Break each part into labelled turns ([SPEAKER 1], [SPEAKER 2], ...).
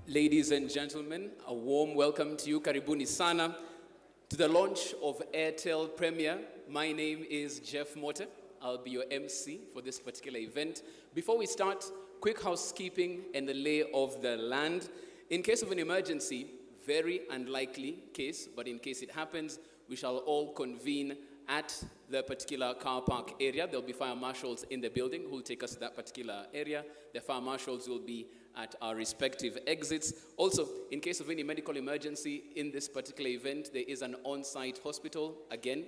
[SPEAKER 1] Ladies and gentlemen, a warm welcome to you, karibuni sana, to the launch of Airtel Premier. My name is Jeff Mote. I'll be your MC for this particular event. Before we start, quick housekeeping and the lay of the land. In case of an emergency, very unlikely case, but in case it happens, we shall all convene at the particular car park area. There'll be fire marshals in the building who will take us to that particular area. The fire marshals will be at our respective exits. Also, in case of any medical emergency in this particular event, there is an on-site hospital. Again,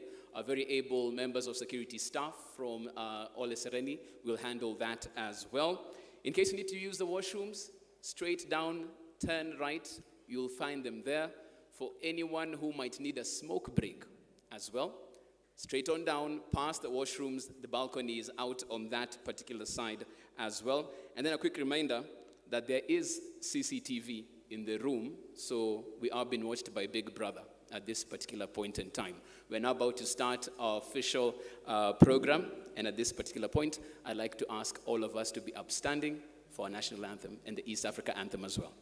[SPEAKER 1] very able members of security staff from Ole Sereni will handle that as well. In case you need to use the washrooms, straight down, turn right, you'll find them there. For anyone who might need a smoke break as well, straight on down, past the washrooms, the balcony is out on that particular side as well. And then a quick reminder that there is CCTV in the room, so we are being watched by Big Brother at this particular point in time. We're now about to start our official program, and at this particular point, I'd like to ask all of us to be upstanding for our national anthem and the East Africa anthem as well.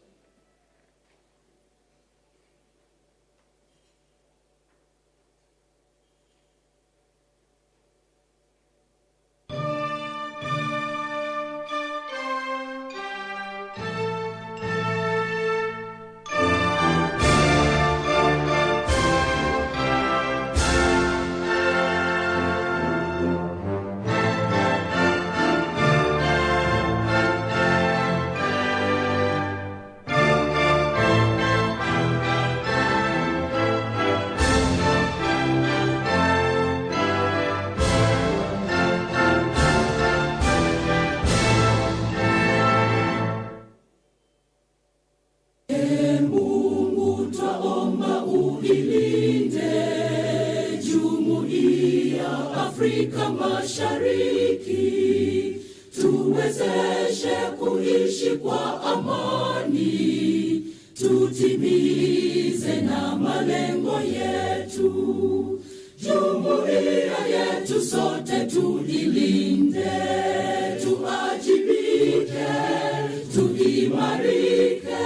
[SPEAKER 2] Afrika Mashariki, tuwezeshe kuishi kwa amani, tutimize na malengo yetu. Jumuiya yetu sote tuilinde, tuajibike, tuimarike,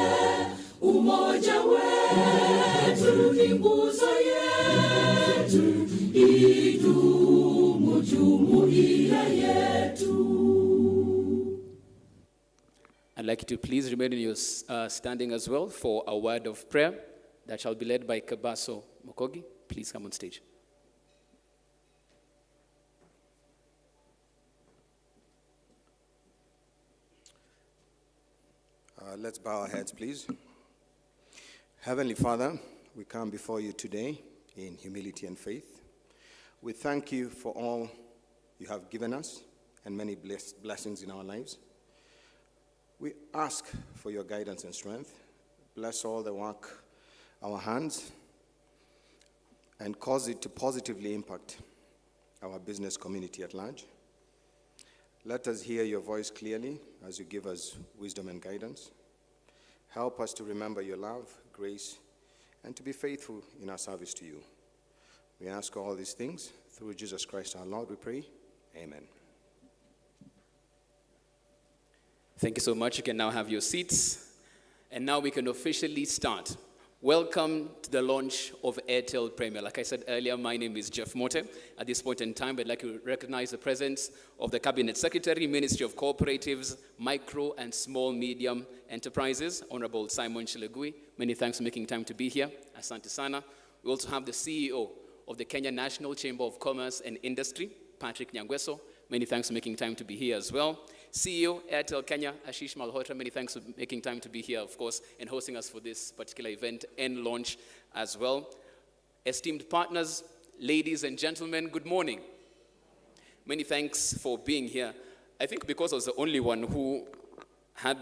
[SPEAKER 2] umoja wetu ni nguzo yetu, idumu jumuiya yetu.
[SPEAKER 1] I'd like you to please remain in your standing as well for a word of prayer that shall be led by Kebaso Mokogi. Please come on stage.
[SPEAKER 3] Let's bow our heads, please. Heavenly Father, we come before you today in humility and faith. We thank you for all you have given us and many blessings in our lives. We ask for your guidance and strength. Bless all the work, our hands, and cause it to positively impact our business community at large. Let us hear your voice clearly as you give us wisdom and guidance. Help us to remember your love, grace, and to be faithful in our service to you. We ask all these things through Jesus Christ our Lord, we pray. Amen.
[SPEAKER 1] Thank you so much. You can now have your seats. And now we can officially start. Welcome to the launch of Airtel Premier. Like I said earlier, my name is Jeff Mote. At this point in time, I'd like to recognize the presence of the Cabinet Secretary, Ministry of Cooperatives, Micro and Small Medium Enterprises, Honorable Simon Chilegui. Many thanks for making time to be here. Asante sana. We also have the CEO of the Kenya National Chamber of Commerce and Industry, Patrick Nyangweso. Many thanks for making time to be here as well. CEO, Airtel Kenya, Ashish Malhotra, many thanks for making time to be here, of course, and hosting us for this particular event and launch as well. Esteemed partners, ladies and gentlemen, good morning. Many thanks for being here. I think because I was the only one who had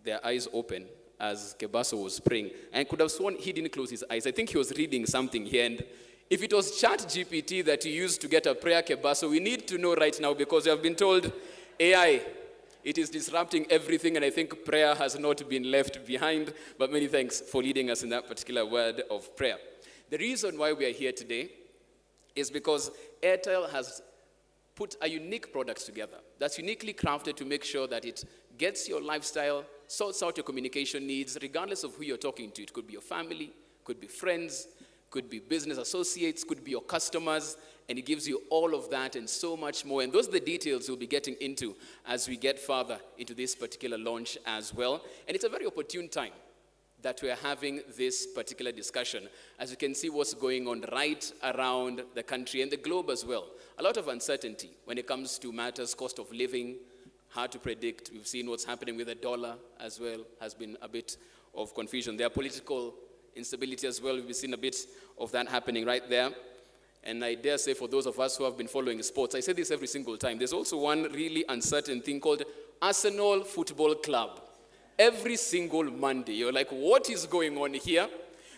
[SPEAKER 1] their eyes open as Kebaso was praying, and could have sworn he didn't close his eyes. I think he was reading something here, and if it was ChatGPT that you used to get a prayer, Kebaso, we need to know right now because we have been told AI, it is disrupting everything, and I think prayer has not been left behind, but many thanks for leading us in that particular word of prayer. The reason why we are here today is because Airtel has put a unique product together that's uniquely crafted to make sure that it gets your lifestyle sorts out your communication needs, regardless of who you're talking to. It could be your family, could be friends, could be business associates, could be your customers, and it gives you all of that and so much more. And those are the details we'll be getting into as we get further into this particular launch as well. And it's a very opportune time that we're having this particular discussion. As you can see what's going on right around the country and the globe as well. A lot of uncertainty when it comes to matters, cost of living, hard to predict. We've seen what's happening with the dollar as well, has been a bit of confusion. There are political instability as well. We've seen a bit of that happening right there. And I dare say for those of us who have been following sports, I say this every single time, there's also one really uncertain thing called Arsenal Football Club. Every single Monday, you're like, what is going on here?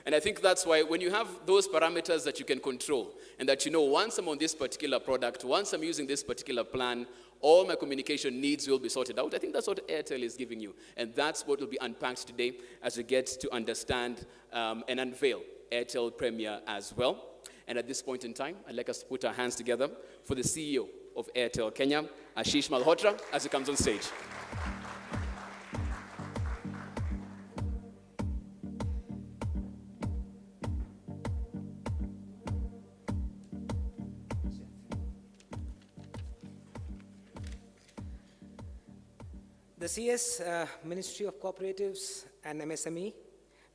[SPEAKER 1] And I think that's why when you have those parameters that you can control, and that you know once I'm on this particular product, once I'm using this particular plan, all my communication needs will be sorted out. I think that's what Airtel is giving you. And that's what will be unpacked today as we get to understand and unveil Airtel Premier as well. And at this point in time, I'd like us to put our hands together for the CEO of Airtel Kenya, Ashish Malhotra, as he comes on stage.
[SPEAKER 4] The CS Ministry of Cooperatives and MSME,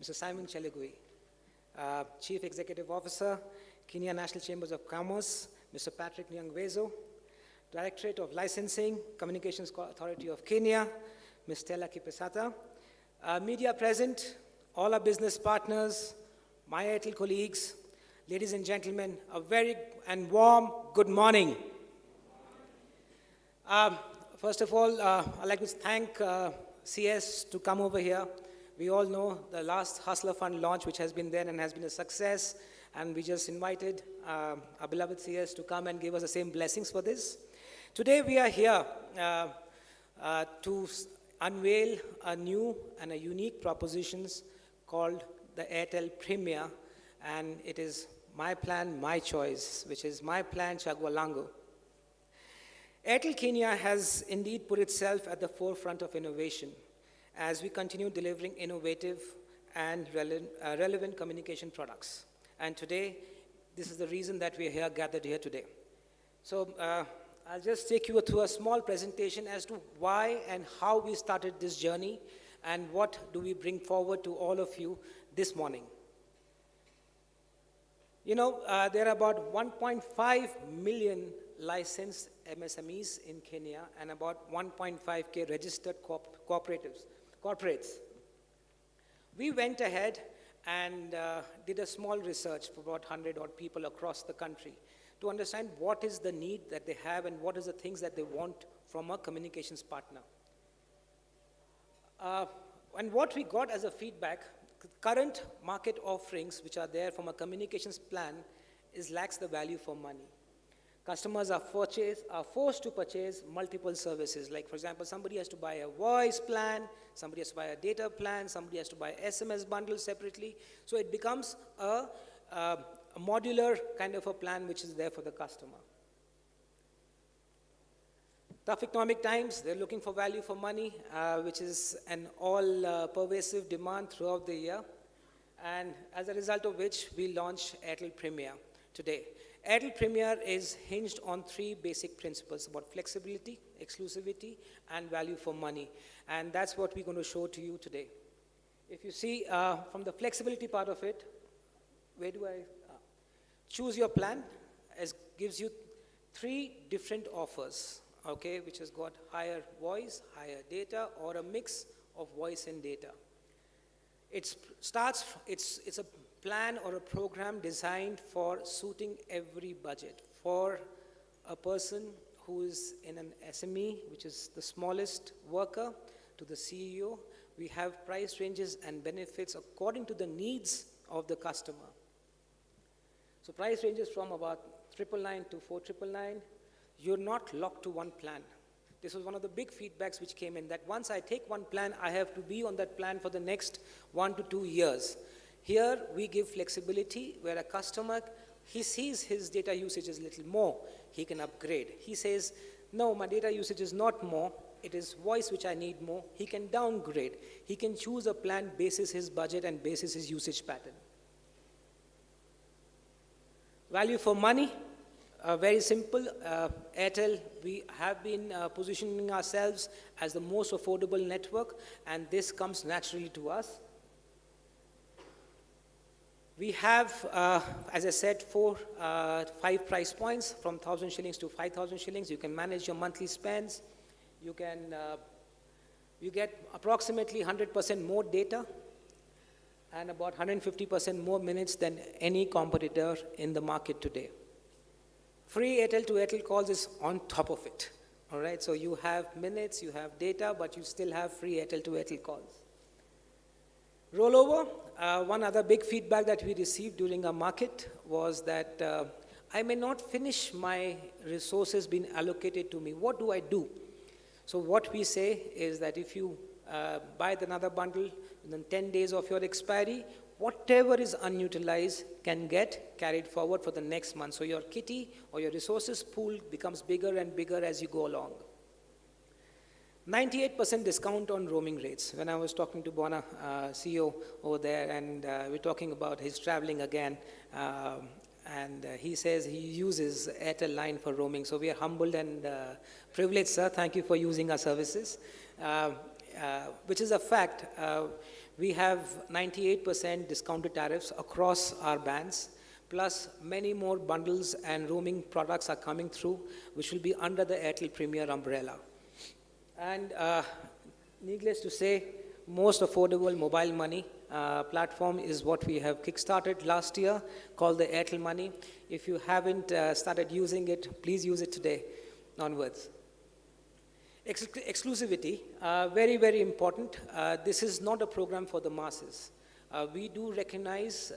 [SPEAKER 4] Mr. Simon Chelugui, Chief Executive Officer, Kenya National Chambers of Commerce, Mr. Patrick Nyangwezo, Directorate of Licensing, Communications Authority of Kenya, Ms. Stella Kipesata, media present, all our business partners, my Airtel colleagues, ladies and gentlemen, a very and warm good morning. First of all, I'd like to thank CS to come over here. We all know the last Hustler Fund launch, which has been there and has been a success, and we just invited our beloved CS to come and give us the same blessings for this. Today we are here to unveil a new and a unique propositions called the Airtel Premier, and it is my plan, my choice, which is my plan, CHAGUO LANGU. Airtel Kenya has indeed put itself at the forefront of innovation as we continue delivering innovative and relevant communication products. And today, this is the reason that we are here, gathered here today. So I'll just take you through a small presentation as to why and how we started this journey and what do we bring forward to all of you this morning. You know, there are about 1.5 million licensed MSMEs in Kenya and about 1.5K registered corporates. We went ahead and did a small research for about 100 odd people across the country to understand what is the need that they have and what is the things that they want from a communications partner. And what we got as a feedback, current market offerings which are there from a communications plan lacks the value for money. Customers are forced to purchase multiple services. Like, for example, somebody has to buy a voice plan, somebody has to buy a data plan, somebody has to buy SMS bundles separately. So it becomes a modular kind of a plan which is there for the customer. Tough economic times, they're looking for value for money, which is an all-pervasive demand throughout the year. And as a result of which, we launched Airtel Premier today. Airtel Premier is hinged on three basic principles about flexibility, exclusivity, and value for money. And that's what we're going to show to you today. If you see from the flexibility part of it, where do I choose your plan? It gives you three different offers, okay, which has got higher voice, higher data, or a mix of voice and data. It's a plan or a program designed for suiting every budget. For a person who is in an SME, which is the smallest worker, to the CEO, we have price ranges and benefits according to the needs of the customer. So price ranges from about 999 to 4999. You're not locked to one plan. This was one of the big feedbacks which came in, that once I take one plan, I have to be on that plan for the next 1 to 2 years. Here, we give flexibility where a customer, he sees his data usage is a little more, he can upgrade. He says, no, my data usage is not more, it is voice which I need more, he can downgrade. He can choose a plan basis his budget and basis his usage pattern. Value for money, very simple. Airtel, we have been positioning ourselves as the most affordable network, and this comes naturally to us. We have, as I said, 5 price points from 1,000 shillings to 5,000 shillings. You can manage your monthly spends. You get approximately 100% more data and about 150% more minutes than any competitor in the market today. Free Airtel to Airtel calls is on top of it. All right, so you have minutes, you have data, but you still have free Airtel to Airtel calls. Rollover, one other big feedback that we received during our market was that I may not finish my resources being allocated to me. What do I do? So what we say is that if you buy another bundle within 10 days of your expiry, whatever is unutilized can get carried forward for the next month. So your kitty or your resources pool becomes bigger and bigger as you go along. 98% discount on roaming rates. When I was talking to Bona, CEO over there, and we're talking about his traveling again, and he says he uses Airtel line for roaming. So we are humbled and privileged, sir. Thank you for using our services, which is a fact. We have 98% discounted tariffs across our bands, plus many more bundles and roaming products are coming through, which will be under the Airtel Premier umbrella. And needless to say, most affordable mobile money platform is what we have kickstarted last year, called the Airtel Money. If you haven't started using it, please use it today onwards. Exclusivity, very, very important. This is not a program for the masses. We do recognize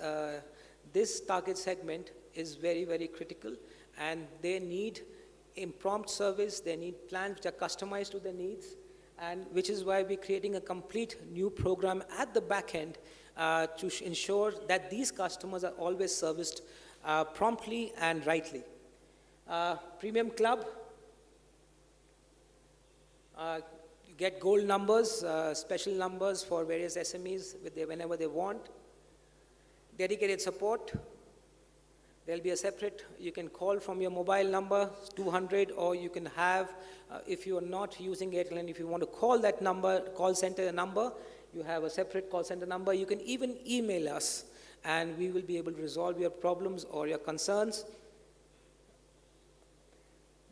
[SPEAKER 4] this target segment is very, very critical, and they need impromptu service, they need plans which are customized to their needs, and which is why we're creating a complete new program at the back end to ensure that these customers are always serviced promptly and rightly. Premium Club, you get gold numbers, special numbers for various SMEs whenever they want. Dedicated support. There'll be a separate, you can call from your mobile number, 200, or you can have, if you're not using Airtel and if you want to call that number, call center number, you have a separate call center number. You can even email us, and we will be able to resolve your problems or your concerns.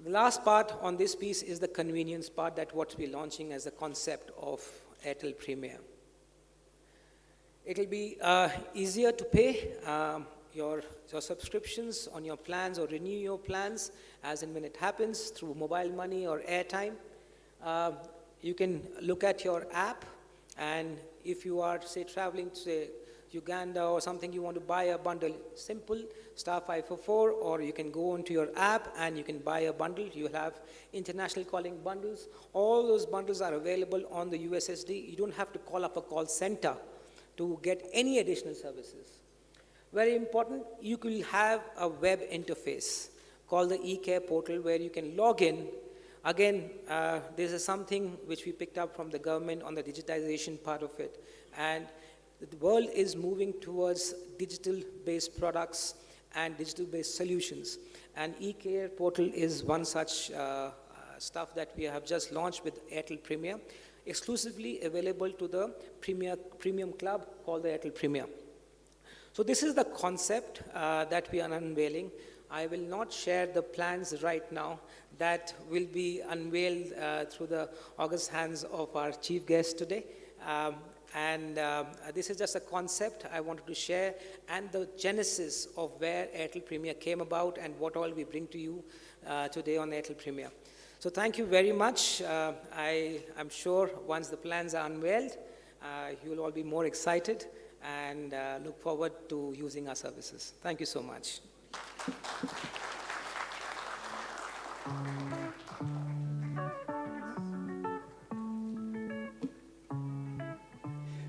[SPEAKER 4] The last part on this piece is the convenience part, that what we're launching as a concept of Airtel Premier. It'll be easier to pay your subscriptions on your plans or renew your plans as and when it happens through mobile money or airtime. You can look at your app, and if you are, say, traveling to, say, Uganda or something, you want to buy a bundle, simple, *544, or you can go onto your app and you can buy a bundle. You'll have international calling bundles. All those bundles are available on the USSD. You don't have to call up a call center to get any additional services. Very important, you will have a web interface called the eCare portal where you can log in. Again, this is something which we picked up from the government on the digitization part of it. And the world is moving towards digital-based products and digital-based solutions. And eCare portal is one such stuff that we have just launched with Airtel Premier, exclusively available to the Premium Club called the Airtel Premier. So this is the concept that we are unveiling. I will not share the plans right now. That will be unveiled through the august hands of our chief guest today. This is just a concept I wanted to share, and the genesis of where Airtel Premier came about and what all we bring to you today on Airtel Premier. So thank you very much. I'm sure once the plans are unveiled, you will all be more excited and look forward to using our services. Thank you so much.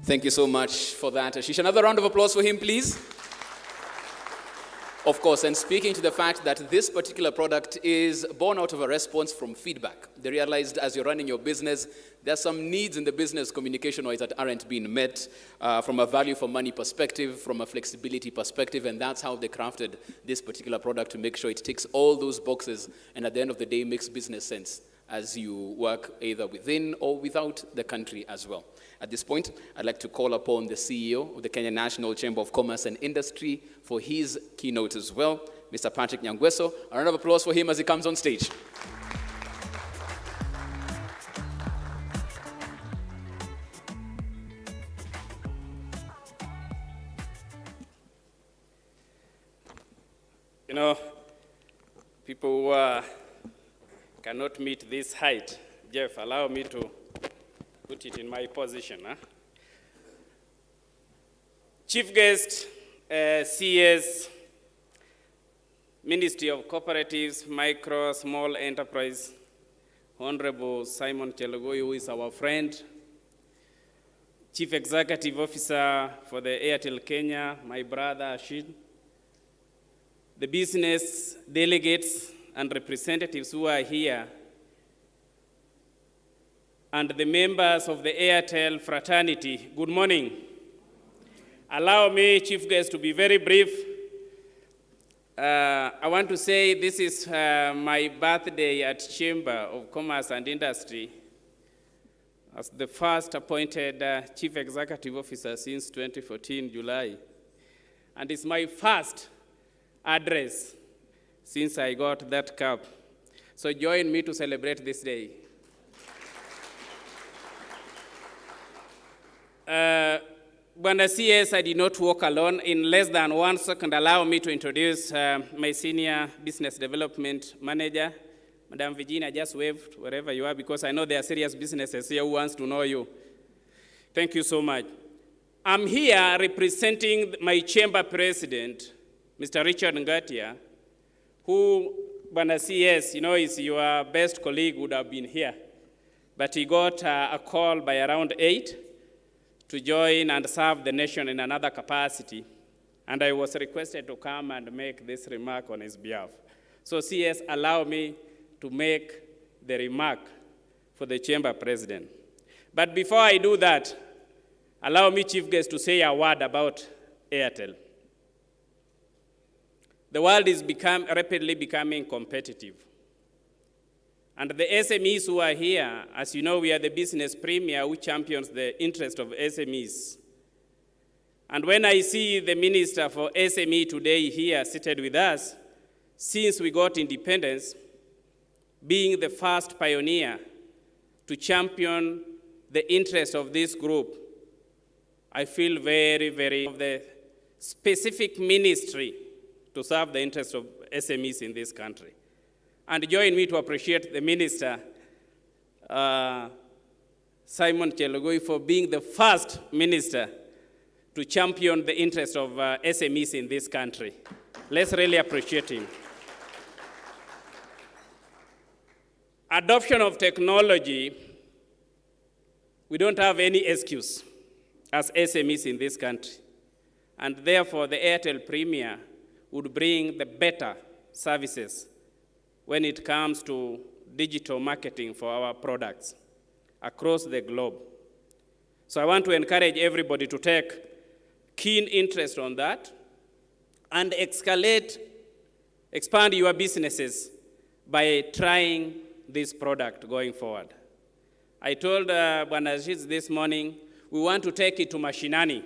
[SPEAKER 1] Thank you so much for that, Ashish. Another round of applause for him, please. Of course, and speaking to the fact that this particular product is born out of a response from feedback. They realized as you're running your business, there's some needs in the business communication-wise that aren't being met from a value for money perspective, from a flexibility perspective, and that's how they crafted this particular product to make sure it ticks all those boxes and at the end of the day makes business sense as you work either within or without the country as well. At this point, I'd like to call upon the CEO of the Kenya National Chamber of Commerce and Industry for his keynote as well, Mr. Patrick Nyangweso. A round of applause for him as he comes on stage.
[SPEAKER 5] You know, people who cannot meet this height, Jeff, allow me to put it in my position. Chief guest, CS, Ministry of Cooperatives, Micro, Small Enterprise, Honorable Simon CHAGUO, who is our friend, Chief Executive Officer for the Airtel Kenya, my brother Ashid, the business delegates and representatives who are here, and the members of the Airtel fraternity, good morning. Allow me, Chief Guest, to be very brief. I want to say this is my birthday at Chamber of Commerce and Industry as the first appointed Chief Executive Officer since 2014, July. And it's my first address since I got that cap. So join me to celebrate this day. Bwana CS, I did not walk alone. In less than 1 second, allow me to introduce my Senior Business Development Manager. Madam Virginia, just wave wherever you are, because I know there are serious businesses here who wants to know you. Thank you so much. I'm here representing my chamber president, Mr. Richard Ngatia, who, Bwana CS, you know, is your best colleague, would have been here. But he got a call by around 8 to join and serve the nation in another capacity. And I was requested to come and make this remark on his behalf. So CS, allow me to make the remark for the chamber president. But before I do that, allow me, Chief Guest, to say a word about Airtel. The world is rapidly becoming competitive. And the SMEs who are here, as you know, we are the business premier who champions the interest of SMEs. And when I see the Minister for SME today here seated with us, since we got independence, being the first pioneer to champion the interest of this group, I feel very, very of the specific ministry to serve the interest of SMEs in this country. And join me to appreciate the Minister, Simon CHAGUO, for being the first minister to champion the interest of SMEs in this country. Let's really appreciate him. Adoption of technology, we don't have any excuse as SMEs in this country. And therefore, the Airtel Premier would bring the better services when it comes to digital marketing for our products across the globe. So I want to encourage everybody to take keen interest on that and expand your businesses by trying this product going forward. I told Bwana Aziz this morning, we want to take it to mashinani.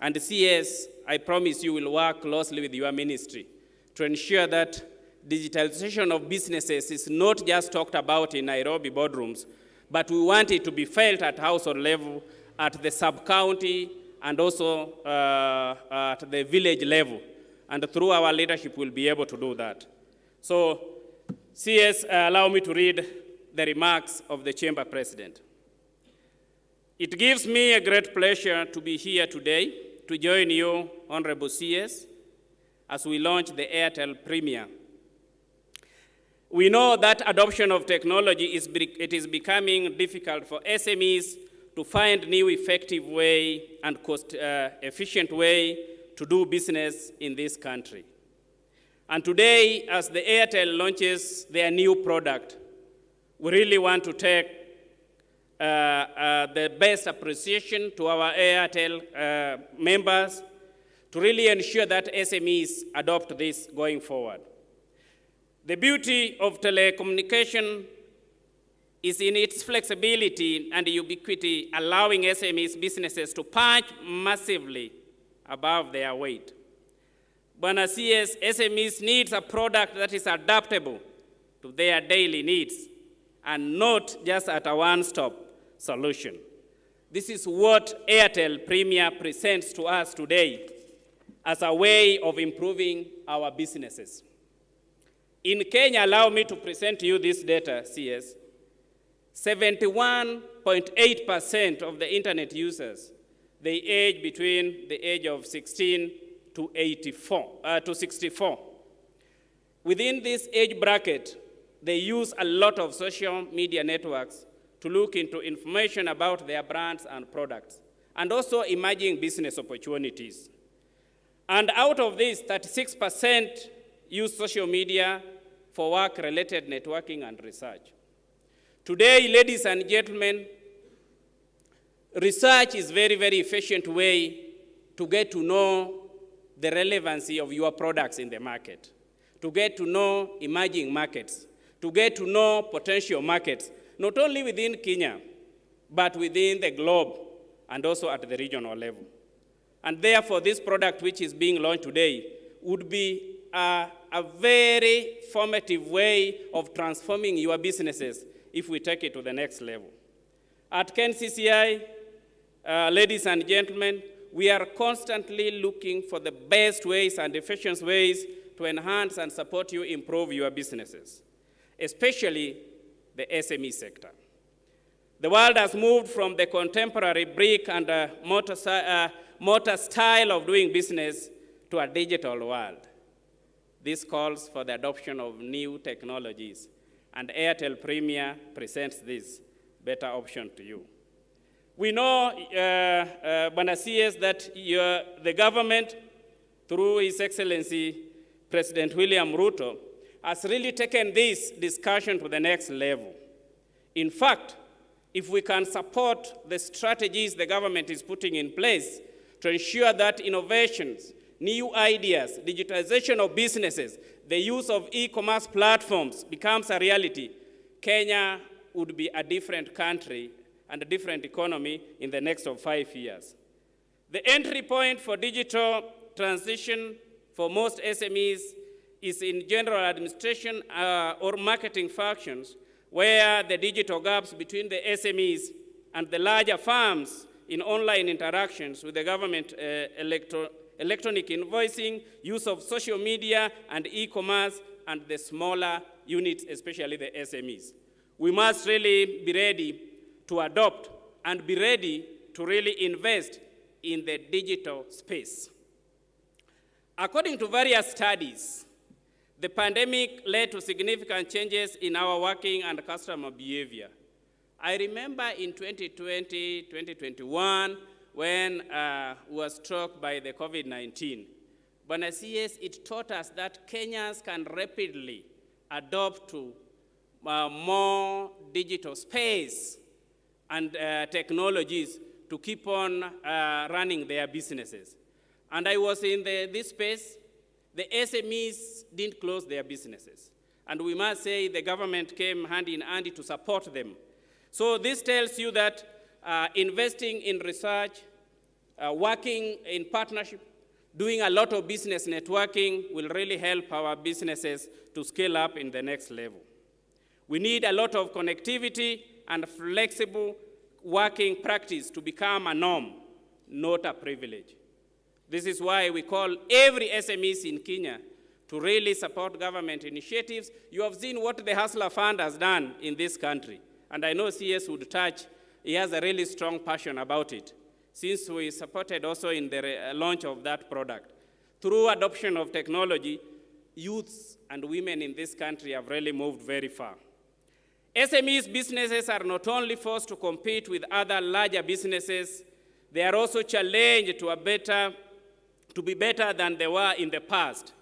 [SPEAKER 5] And CS, I promise you will work closely with your ministry to ensure that digitalization of businesses is not just talked about in Nairobi boardrooms, but we want it to be felt at household level, at the sub-county, and also at the village level. And through our leadership, we'll be able to do that. So, CS, allow me to read the remarks of the chamber president. It gives me a great pleasure to be here today to join you, Honorable CS, as we launch the Airtel Premier. We know that adoption of technology is becoming difficult for SMEs to find new effective way and cost-efficient way to do business in this country. And today, as the Airtel launches their new product, we really want to take the best appreciation to our Airtel members to really ensure that SMEs adopt this going forward. The beauty of telecommunication is in its flexibility and ubiquity, allowing SMEs businesses to punch massively above their weight. Bwana CS, SMEs needs a product that is adaptable to their daily needs and not just at a one-stop solution. This is what Airtel Premier presents to us today as a way of improving our businesses. In Kenya, allow me to present to you this data, CS. 71.8% of the internet users, they age between the age of 16 to 64. Within this age bracket, they use a lot of social media networks to look into information about their brands and products, and also emerging business opportunities. And out of this, 36% use social media for work-related networking and research. Today, ladies and gentlemen, research is a very, very efficient way to get to know the relevancy of your products in the market, to get to know emerging markets, to get to know potential markets, not only within Kenya, but within the globe and also at the regional level. And therefore, this product which is being launched today would be a very formative way of transforming your businesses if we take it to the next level. At KNCCI, ladies and gentlemen, we are constantly looking for the best ways and efficient ways to enhance and support you improve your businesses, especially the SME sector. The world has moved from the contemporary brick and mortar style of doing business to a digital world. This calls for the adoption of new technologies, and Airtel Premier presents this better option to you. We know, Bwana CS, that the government, through His Excellency President William Ruto, has really taken this discussion to the next level. In fact, if we can support the strategies the government is putting in place to ensure that innovations, new ideas, digitization of businesses, the use of e-commerce platforms becomes a reality, Kenya would be a different country and a different economy in the next 5 years. The entry point for digital transition for most SMEs is in general administration or marketing functions, where the digital gaps between the SMEs and the larger firms in online interactions with the government, electronic invoicing, use of social media and e-commerce, and the smaller units, especially the SMEs. We must really be ready to adopt and be ready to really invest in the digital space. According to various studies, the pandemic led to significant changes in our working and customer behavior. I remember in 2020, 2021, when we were struck by the COVID-19. Bwana CS, it taught us that Kenyans can rapidly adopt to more digital space and technologies to keep on running their businesses. And I was in this space. The SMEs didn't close their businesses. And we must say the government came hand in hand to support them. So this tells you that investing in research, working in partnership, doing a lot of business networking will really help our businesses to scale up in the next level. We need a lot of connectivity and flexible working practice to become a norm, not a privilege. This is why we call every SMEs in Kenya to really support government initiatives. You have seen what the Hustler Fund has done in this country. And I know CS would touch, he has a really strong passion about it, since we supported also in the launch of that product. Through adoption of technology, youths and women in this country have really moved very far. SMEs businesses are not only forced to compete with other larger businesses, they are also challenged to be better than they were in the past.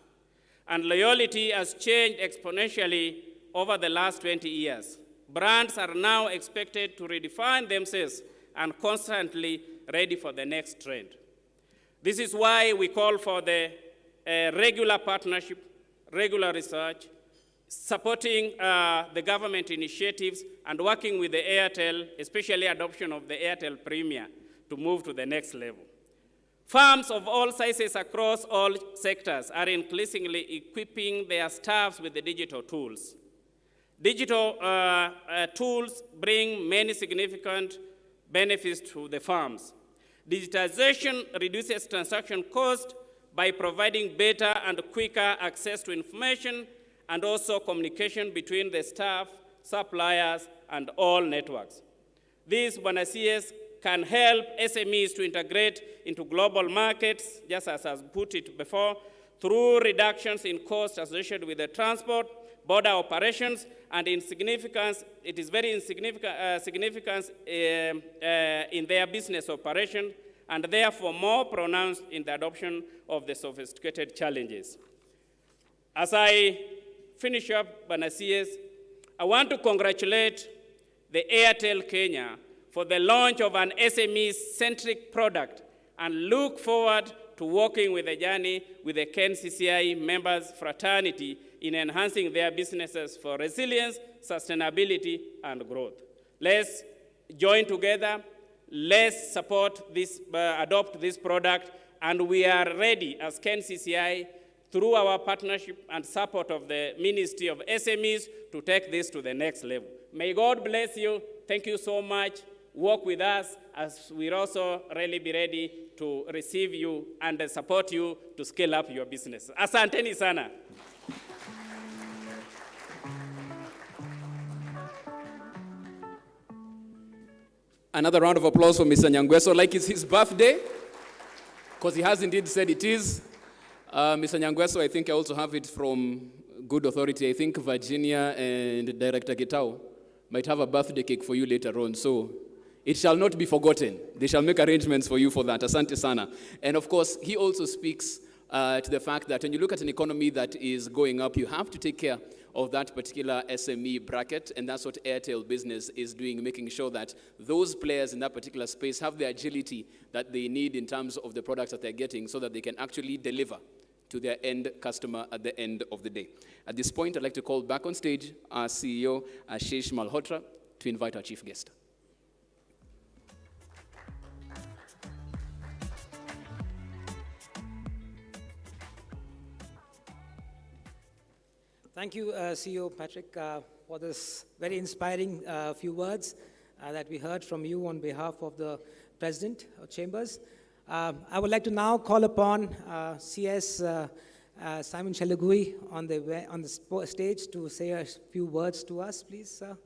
[SPEAKER 5] and loyalty has changed exponentially over the last 20 years. Brands are now expected to redefine themselves and constantly ready for the next trend. This is why we call for the regular partnership, regular research, supporting the government initiatives, and working with the Airtel, especially adoption of the Airtel Premier, to move to the next level. Firms of all sizes across all sectors are increasingly equipping their staffs with the digital tools. Digital tools bring many significant benefits to the firms. Digitization reduces transaction cost by providing better and quicker access to information and also communication between the staff, suppliers, and all networks. These CS can help SMEs to integrate into global markets, just as I put it before, through reductions in costs associated with the transport, border operations, and in significance, it is very significant in their business operation, and therefore more pronounced in the adoption of the sophisticated challenges. As I finish up, CS, I want to congratulate the Airtel Kenya for the launch of an SME-centric product and look forward to working with the journey with the KNCCI members fraternity in enhancing their businesses for resilience, sustainability, and growth. Let's join together, let's support this, adopt this product, and we are ready as KNCCI through our partnership and support of the Ministry of SMEs to take this to the next level. May God bless you. Thank you so much. Work with us as we'll also really be ready to receive you and support you to scale up your business. Asanteni sana.
[SPEAKER 1] Another round of applause for Mr. Nyangweso, like it's his birthday, because he has indeed said it is. Mr. Nyangweso, I think I also have it from good authority. I think Virginia and Director Gitao might have a birthday cake for you later on, so it shall not be forgotten. They shall make arrangements for you for that. Asante sana. And of course, he also speaks to the fact that when you look at an economy that is going up, you have to take care of that particular SME bracket, and that's what Airtel Business is doing, making sure that those players in that particular space have the agility that they need in terms of the products that they're getting so that they can actually deliver to their end customer at the end of the day. At this point, I'd like to call back on stage our CEO, Ashish Malhotra, to invite our chief guest.
[SPEAKER 4] Thank you, CEO Patrick, for this very inspiring few words that we heard from you on behalf of the President of Chambers. I would like to now call upon CS Simon Chalugui on the stage to say a few words to us, please, sir.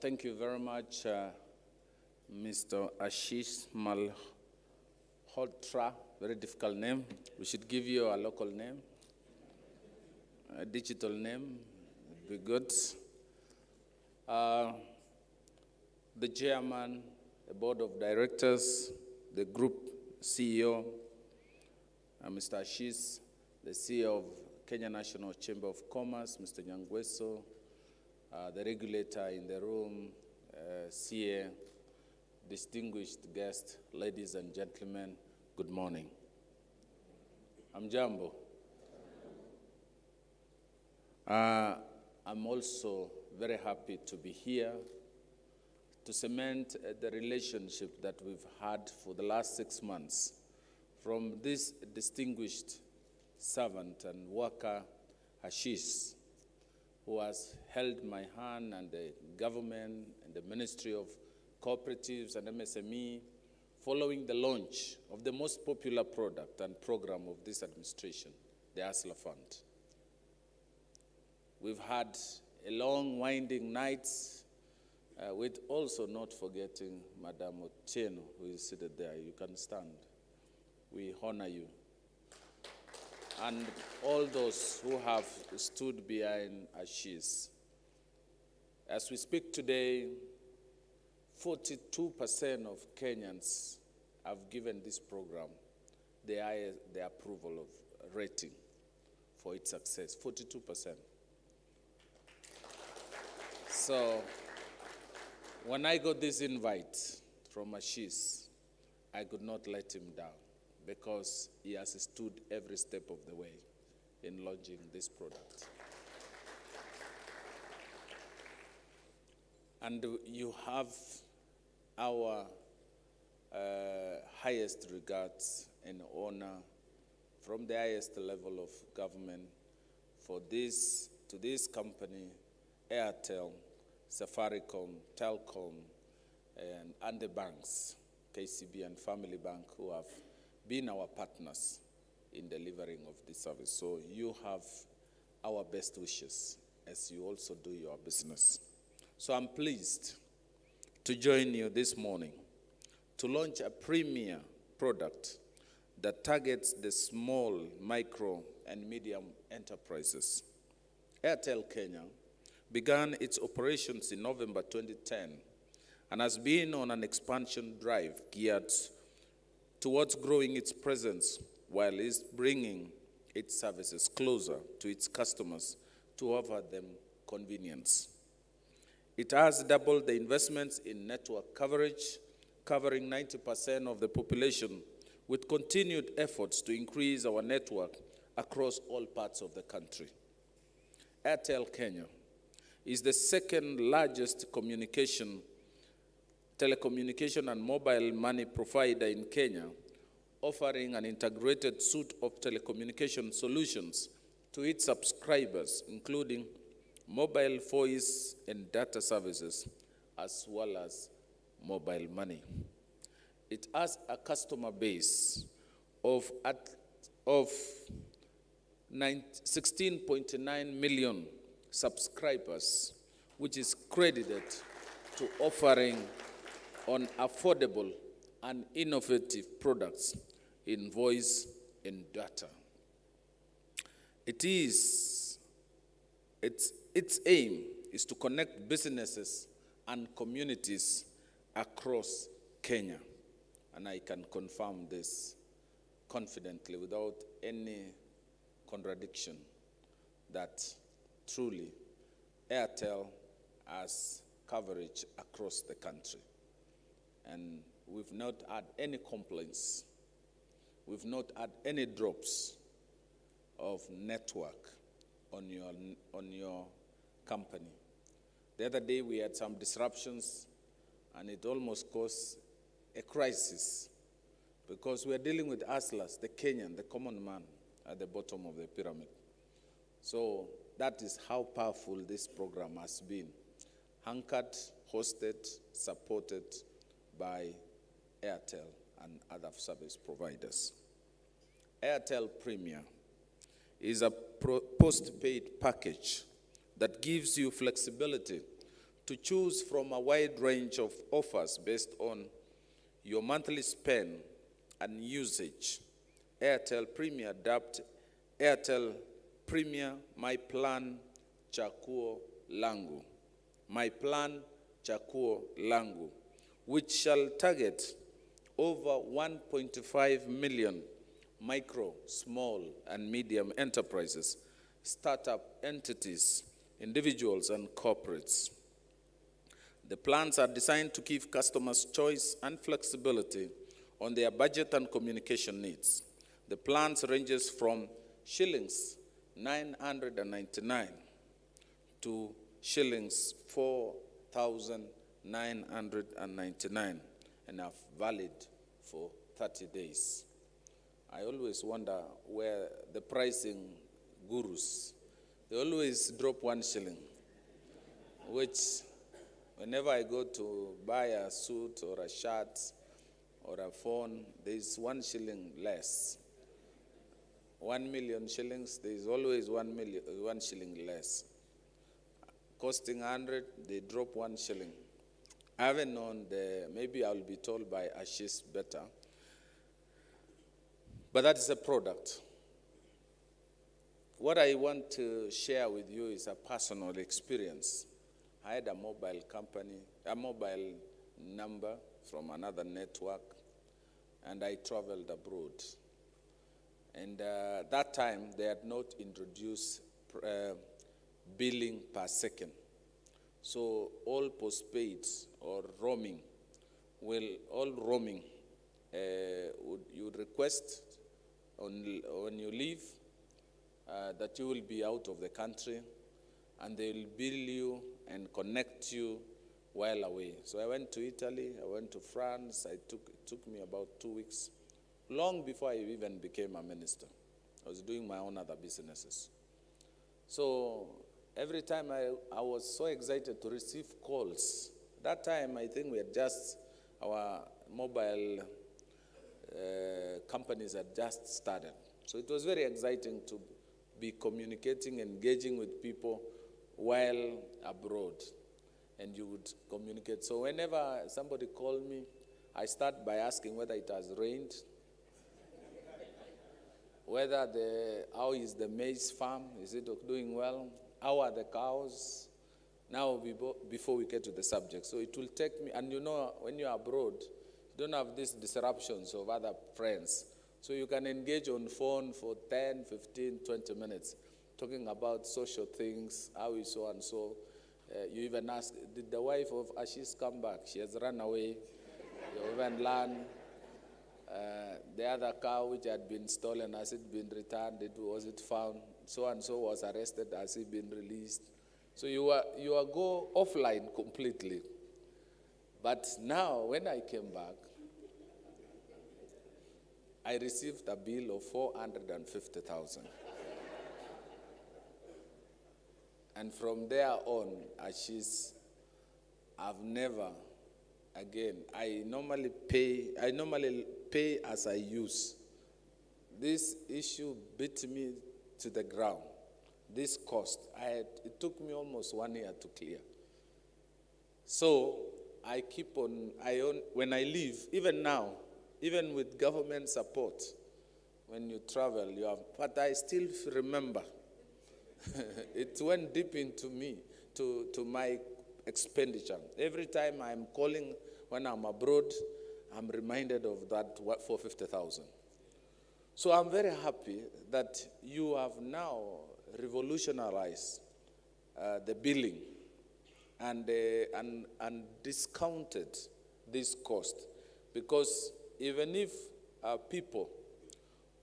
[SPEAKER 6] Thank you very much, Mr. Ashish Malhotra. Very difficult name. We should give you a local name, a digital name. Would be good. The chairman, the board of directors, the group CEO, Mr. Ashish, the CEO of Kenya National Chamber of Commerce, Mr. Nyangweso, the regulator in the room, CA, distinguished guests, ladies and gentlemen, good morning. I'm Jambo. I'm also very happy to be here to cement the relationship that we've had for the last 6 months from this distinguished servant and worker, Ashish, who has held my hand, and the government and the Ministry of Cooperatives and MSME, following the launch of the most popular product and program of this administration, the Hustler Fund. We've had a long, winding nights with also not forgetting Madam Otieno, who is seated there. You can stand. We honor you. And all those who have stood behind Ashish. As we speak today, 42% of Kenyans have given this program the approval of rating for its success, 42%. So when I got this invite from Ashish, I could not let him down because he has stood every step of the way in launching this product. And you have our highest regards and honor from the highest level of government for this, to this company, Airtel, Safaricom, Telcom, and the banks, KCB and Family Bank, who have been our partners in delivering of this service. So you have our best wishes as you also do your business. So I'm pleased to join you this morning to launch a premier product that targets the small, micro, and medium enterprises. Airtel Kenya began its operations in November 2010 and has been on an expansion drive geared towards growing its presence while it's bringing its services closer to its customers to offer them convenience. It has doubled the investments in network coverage, covering 90% of the population, with continued efforts to increase our network across all parts of the country. Airtel Kenya is the second largest telecommunication and mobile money provider in Kenya, offering an integrated suite of telecommunication solutions to its subscribers, including mobile voice and data services, as well as mobile money. It has a customer base of 16.9 million subscribers, which is credited to offering on affordable and innovative products in voice and data. Its aim is to connect businesses and communities across Kenya. And I can confirm this confidently without any contradiction that truly Airtel has coverage across the country. And we've not had any complaints. We've not had any drops of network on your company. The other day we had some disruptions and it almost caused a crisis because we are dealing with hustlers, the Kenyan, the common man at the bottom of the pyramid. So that is how powerful this program has been. Anchored, hosted, supported by Airtel and other service providers. Airtel Premier is a post-paid package that gives you flexibility to choose from a wide range of offers based on your monthly spend and usage. Airtel Premier, dubbed Airtel Premier My Plan CHAGUO LANGU. My Plan CHAGUO LANGU, which shall target over 1.5 million micro, small, and medium enterprises, startup entities, individuals, and corporates. The plans are designed to give customers choice and flexibility on their budget and communication needs. The plans ranges from shillings 999 to shillings 4,999 and are valid for 30 days. I always wonder where the pricing gurus, they always drop 1 shilling, which whenever I go to buy a suit or a shirt or a phone, there's 1 shilling less. 1 million shillings, there's always 1 shilling less. Costing 100, they drop 1 shilling. I haven't known maybe I'll be told by Ashish better. But that is a product. What I want to share with you is a personal experience. I had a mobile company, a mobile number from another network, and I traveled abroad. And that time, they had not introduced billing per second. So all postpaid or roaming, you would request when you leave that you will be out of the country, and they will bill you and connect you while away. So I went to Italy, I went to France. It took me about 2 weeks, long before I even became a minister. I was doing my own other businesses. So every time I was so excited to receive calls. That time, I think we had just, our mobile companies had just started. So it was very exciting to be communicating, engaging with people while abroad. And you would communicate. So whenever somebody called me, I start by asking whether it has rained, how is the maize farm, is it doing well, how are the cows, now before we get to the subject. So it will take me, and you know, when you're abroad, you don't have these disruptions of other friends. So you can engage on phone for 10, 15, 20 minutes, talking about social things, how is so and so. You even ask, did the wife of Ashish come back? She has run away. You even learn the other cow which had been stolen, has it been returned? Was it found? So and so was arrested, has it been released? So you are go offline completely. But now, when I came back, I received a bill of 450,000. And from there on, I've never, again, I normally pay as I use. This issue beat me to the ground. This cost, it took me almost 1 year to clear. So I keep on, when I leave, even now, even with government support, when you travel, but I still remember. It went deep into me, to my expenditure. Every time I'm calling when I'm abroad, I'm reminded of that 450,000. So I'm very happy that you have now revolutionized the billing and discounted this cost, because even if people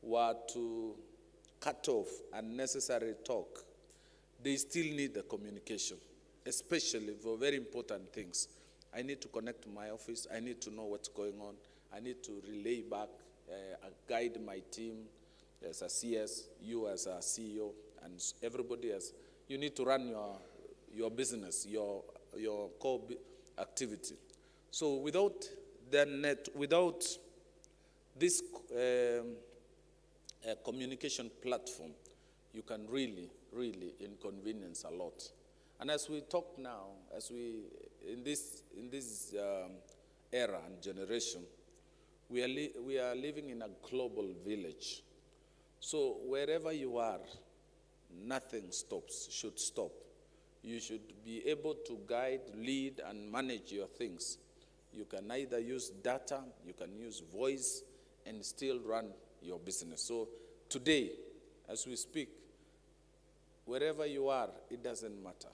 [SPEAKER 6] were to cut off unnecessary talk, they still need the communication, especially for very important things. I need to connect to my office. I need to know what's going on. I need to relay back, guide my team as a CS, you as a CEO, and everybody else. You need to run your business, your core activity. So without this communication platform, you can really inconvenience a lot. And as we talk now, in this era and generation, we are living in a global village. So wherever you are, nothing should stop. You should be able to guide, lead, and manage your things. You can either use data, you can use voice, and still run your business. So today, as we speak, wherever you are, it doesn't matter.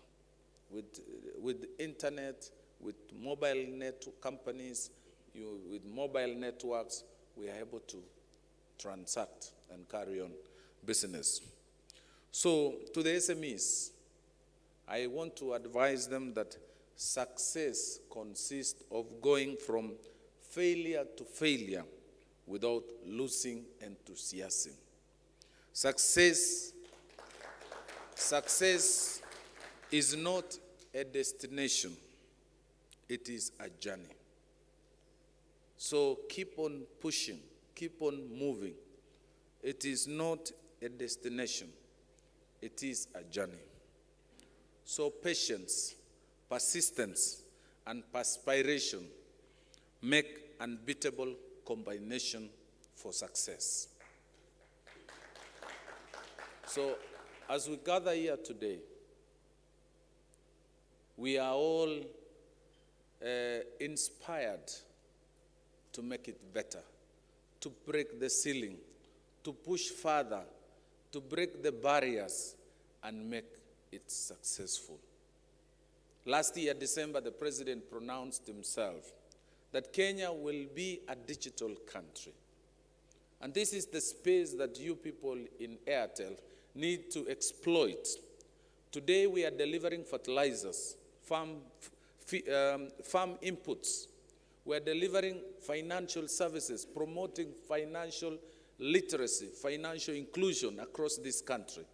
[SPEAKER 6] With internet, with mobile network companies, with mobile networks, we are able to transact and carry on business. So to the SMEs, I want to advise them that success consists of going from failure to failure without losing enthusiasm. Success is not a destination, it is a journey. So keep on pushing, keep on moving. It is not a destination, it is a journey. So patience, persistence, and perspiration make unbeatable combination for success. So, as we gather here today, we are all inspired to make it better, to break the ceiling, to push further, to break the barriers, and make it successful. Last year, December, the president pronounced himself that Kenya will be a digital country. And this is the space that you people in Airtel need to exploit. Today, we are delivering fertilizers, farm inputs. We are delivering financial services, promoting financial literacy, financial inclusion across this country.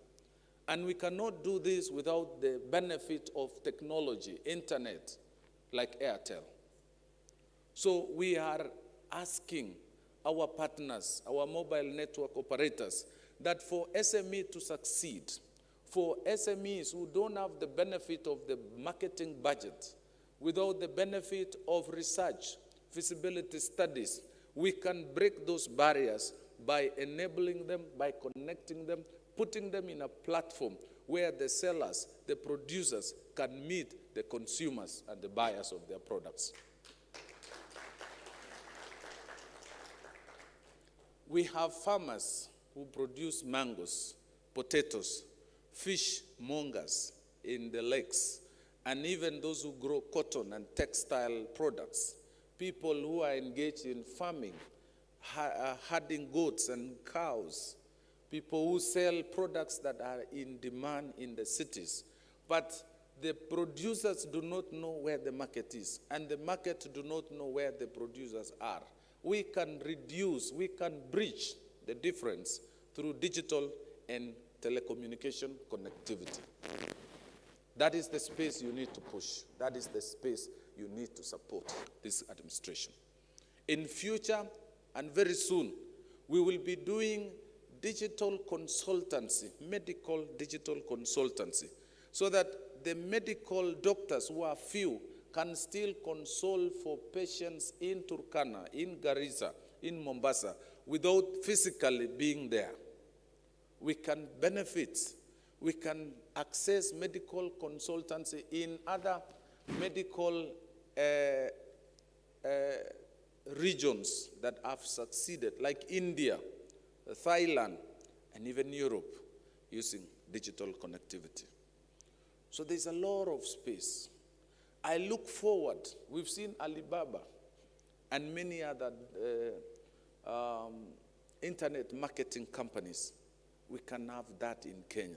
[SPEAKER 6] And we cannot do this without the benefit of technology, internet, like Airtel. So we are asking our partners, our mobile network operators, that for SME to succeed, for SMEs who don't have the benefit of the marketing budget, without the benefit of research, feasibility studies, we can break those barriers by enabling them, by connecting them, putting them in a platform where the sellers, the producers can meet the consumers and the buyers of their products. We have farmers who produce mangoes, potatoes, fish mongers in the lakes, and even those who grow cotton and textile products. People who are engaged in farming, herding goats and cows. People who sell products that are in demand in the cities. But the producers do not know where the market is, and the market do not know where the producers are. We can reduce, we can bridge the difference through digital and telecommunication connectivity. That is the space you need to push. That is the space you need to support this administration. In future, and very soon, we will be doing digital consultancy, medical digital consultancy, so that the medical doctors who are few can still consult for patients in Turkana, in Garissa, in Mombasa, without physically being there. We can benefit, we can access medical consultancy in other medical regions that have succeeded, like India, Thailand, and even Europe, using digital connectivity. So there's a lot of space. I look forward. We've seen Alibaba and many other internet marketing companies. We can have that in Kenya.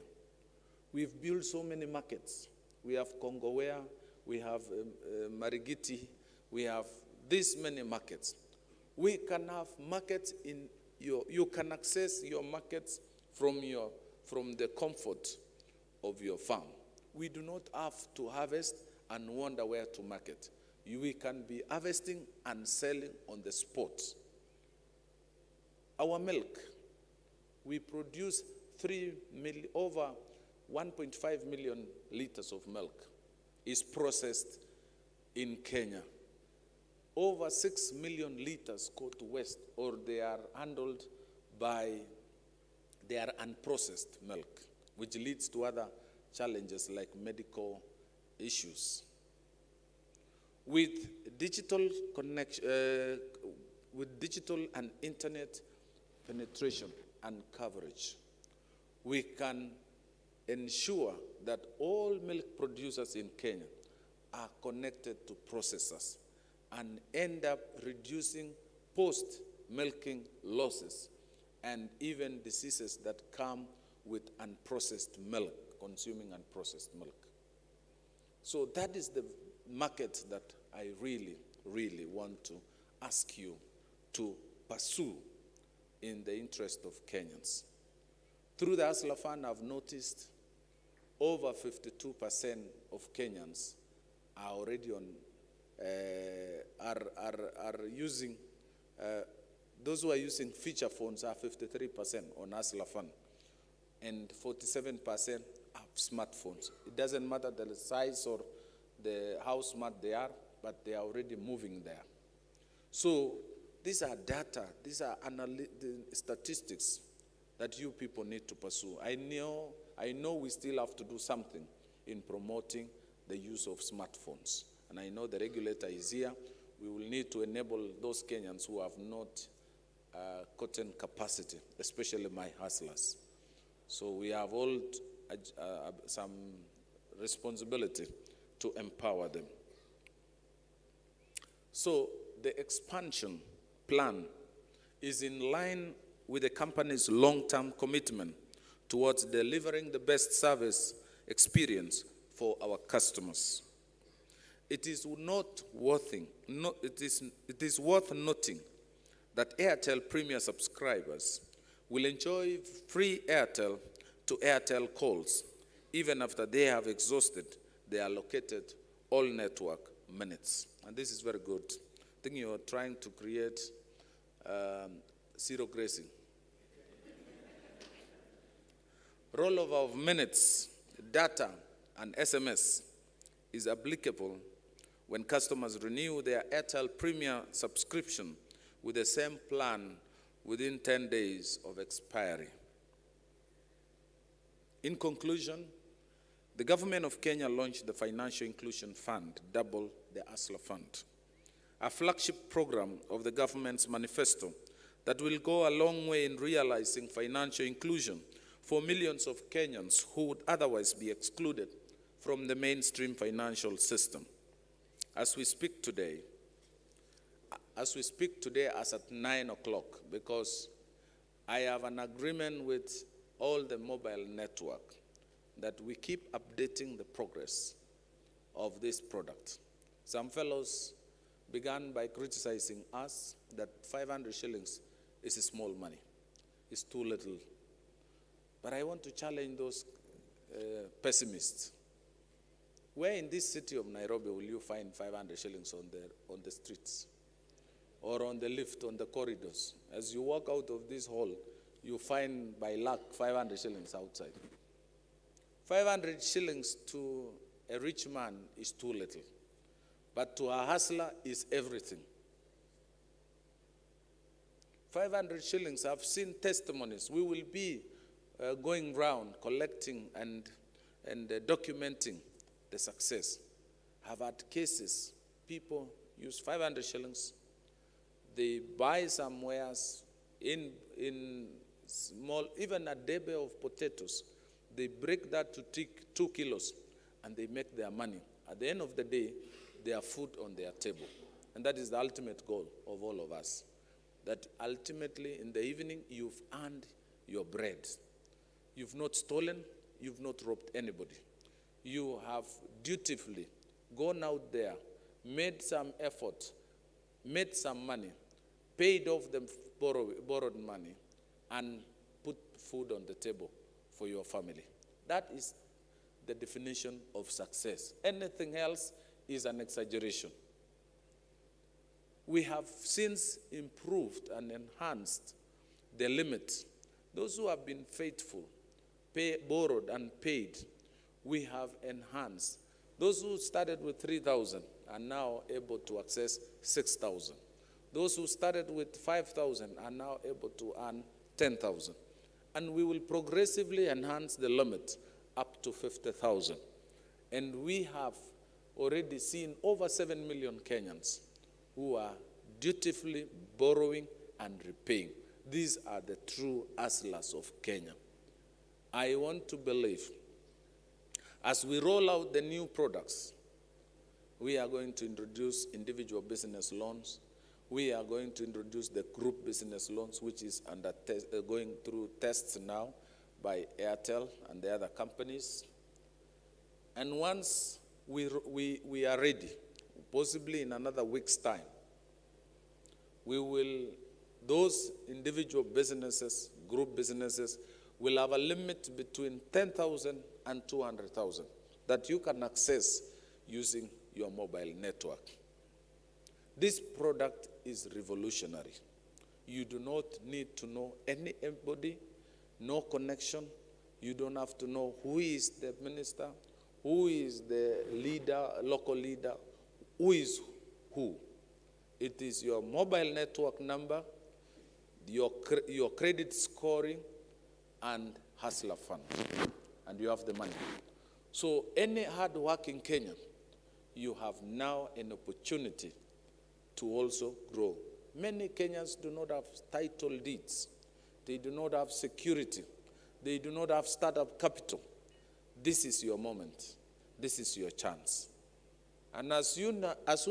[SPEAKER 6] We've built so many markets. We have Kongowea, we have Marigiti, we have this many markets. We can have markets in you can access your markets from the comfort of your farm. We do not have to harvest and wonder where to market. We can be harvesting and selling on the spot. Our milk, we produce over 1.5 million liters of milk is processed in Kenya. Over 6 million liters go to waste, or they are handled by their unprocessed milk, which leads to other challenges like medical issues. With digital connection, with digital and internet penetration and coverage, we can ensure that all milk producers in Kenya are connected to processors and end up reducing post-milking losses and even diseases that come with unprocessed milk, consuming unprocessed milk. So that is the market that I really, really want to ask you to pursue in the interest of Kenyans. Through the Hustler Fund, I've noticed over 52% of Kenyans are already on, are using, those who are using feature phones are 53% on Hustler Fund, and 47% have smartphones. It doesn't matter the size or how smart they are, but they are already moving there. So these are data, these are the statistics that you people need to pursue. I know we still have to do something in promoting the use of smartphones. And I know the regulator is here. We will need to enable those Kenyans who have not gotten capacity, especially my hustlers. So we have all some responsibility to empower them. So the expansion plan is in line with the company's long-term commitment towards delivering the best service experience for our customers. It is worth noting that Airtel Premier subscribers will enjoy free Airtel to Airtel calls even after they have exhausted their allocated all-network minutes. And this is very good. I think you're trying to create zero grazing. Rollover of minutes, data, and SMS is applicable when customers renew their Airtel Premier subscription with the same plan within 10 days of expiry. In conclusion, the government of Kenya launched the Financial Inclusion Fund, double the ASLA Fund, a flagship program of the government's manifesto that will go a long way in realizing financial inclusion for millions of Kenyans who would otherwise be excluded from the mainstream financial system. As we speak today as at 9 o'clock, because I have an agreement with all the mobile network that we keep updating the progress of this product. Some fellows began by criticizing us that 500 shillings is small money. It's too little. But I want to challenge those pessimists. Where in this city of Nairobi will you find 500 shillings on the streets? Or on the lift, on the corridors? As you walk out of this hall, you find by luck 500 shillings outside. 500 shillings to a rich man is too little. But to a hustler is everything. 500 shillings, I've seen testimonies. We will be going round collecting and documenting the success. I've had cases, people use 500 shillings, they buy some wares in small, even a debe of potatoes, they break that to 2 kilos and they make their money. At the end of the day, they have food on their table. And that is the ultimate goal of all of us. That ultimately in the evening, you've earned your bread. You've not stolen, you've not robbed anybody. You have dutifully gone out there, made some effort, made some money, paid off the borrowed money, and put food on the table for your family. That is the definition of success. Anything else is an exaggeration. We have since improved and enhanced the limit. Those who have been faithful, borrowed and paid, we have enhanced. Those who started with 3,000 are now able to access 6,000. Those who started with 5,000 are now able to earn 10,000. And we will progressively enhance the limit up to 50,000. And we have already seen over 7 million Kenyans who are dutifully borrowing and repaying. These are the true hustlers of Kenya. I want to believe, as we roll out the new products, we are going to introduce individual business loans. We are going to introduce the group business loans, which is going through tests now by Airtel and the other companies. And once we are ready, possibly in another week's time, those individual businesses, group businesses, will have a limit between 10,000 and 200,000 that you can access using your mobile network. This product is revolutionary. You do not need to know anybody, no connection. You don't have to know who is the minister, who is the leader, local leader, who is who. It is your mobile network number, your credit scoring, and hustler fund. And you have the money. So any hard-working Kenyan, you have now an opportunity to also grow. Many Kenyans do not have title deeds. They do not have security. They do not have startup capital. This is your moment. This is your chance. And as soon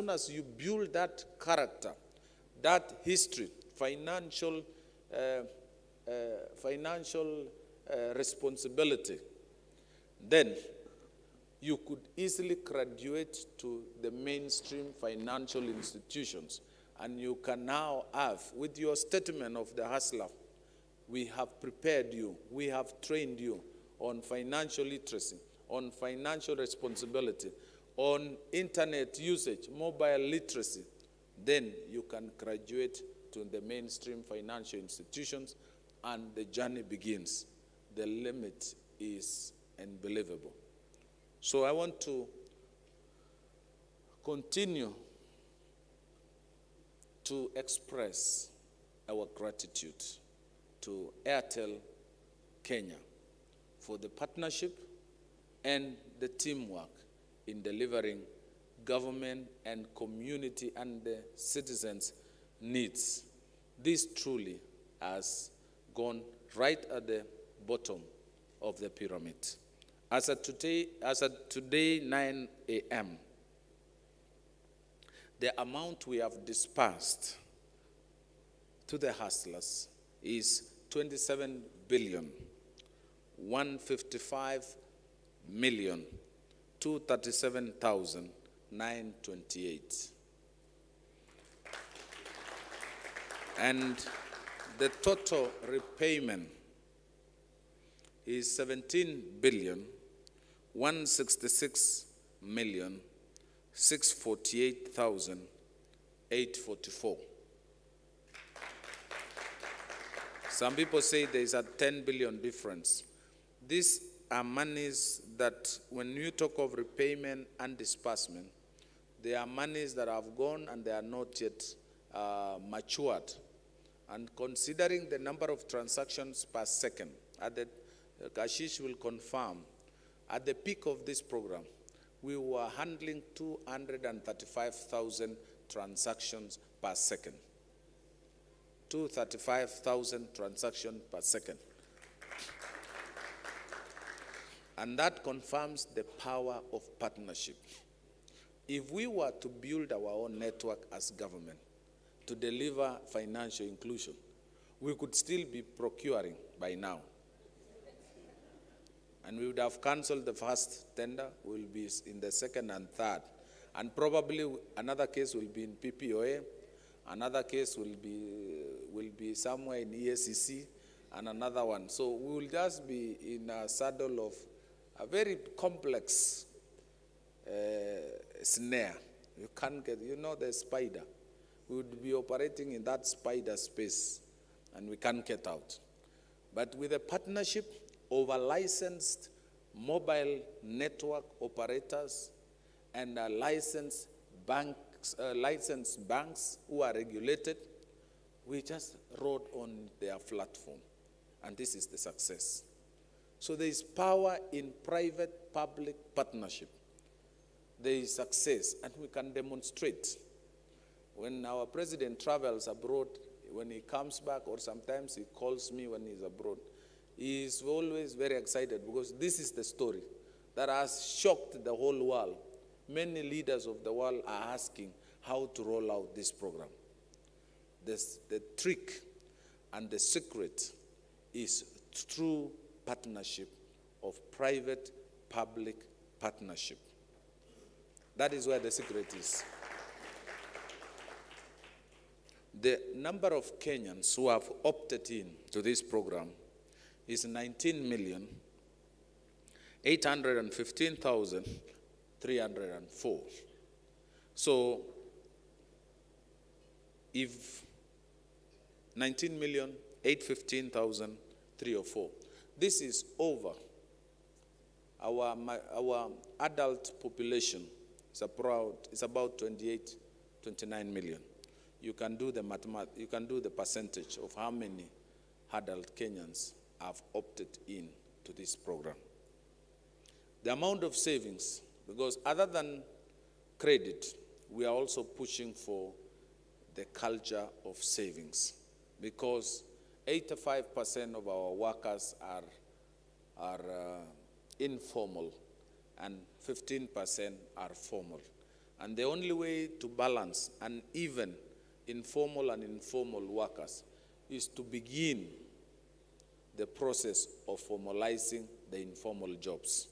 [SPEAKER 6] as you build that character, that history, financial responsibility, then you could easily graduate to the mainstream financial institutions. And you can now have, with your statement of the hustler, we have prepared you, we have trained you on financial literacy, on financial responsibility, on internet usage, mobile literacy. Then you can graduate to the mainstream financial institutions, and the journey begins. The limit is unbelievable. So I want to continue to express our gratitude to Airtel Kenya for the partnership and the teamwork in delivering government and community and the citizens' needs. This truly has gone right at the bottom of the pyramid. As of today 9 a.m., the amount we have dispersed to the hustlers is 27 billion, 155,237,928. And the total repayment is 17 billion, 166,648,844. Some people say there is a 10 billion difference. These are monies that, when you talk of repayment and disbursement, they are monies that have gone and they are not yet matured. And considering the number of transactions per second, Kashish will confirm, at the peak of this program, we were handling 235,000 transactions per second. 235,000 transactions per second. And that confirms the power of partnership. If we were to build our own network as government to deliver financial inclusion, we could still be procuring by now. And we would have cancelled the first tender, we'll be in the second and third. And probably another case will be in PPOA, another case will be somewhere in ESCC, and another one. So we will just be in a saddle of a very complex snare. You can't get, the spider. We would be operating in that spider space, and we can't get out. But with a partnership over licensed mobile network operators and licensed banks who are regulated, we just rode on their platform, and this is the success. So there is power in private-public partnership. There is success, and we can demonstrate. When our president travels abroad, when he comes back, or sometimes he calls me when he's abroad, he is always very excited, because this is the story that has shocked the whole world. Many leaders of the world are asking how to roll out this program. The trick and the secret is true partnership of private-public partnership. That is where the secret is. The number of Kenyans who have opted in to this program is 19,815,304. So if 19,815,304, this is over our adult population. It's about 28 29 million. You can do the you can do the percentage of how many adult Kenyans have opted in to this program. The amount of savings, because other than credit, we are also pushing for the culture of savings, because 85% of our workers are informal and 15% are formal. And the only way to balance an even informal and informal workers is to begin the process of formalizing the informal jobs.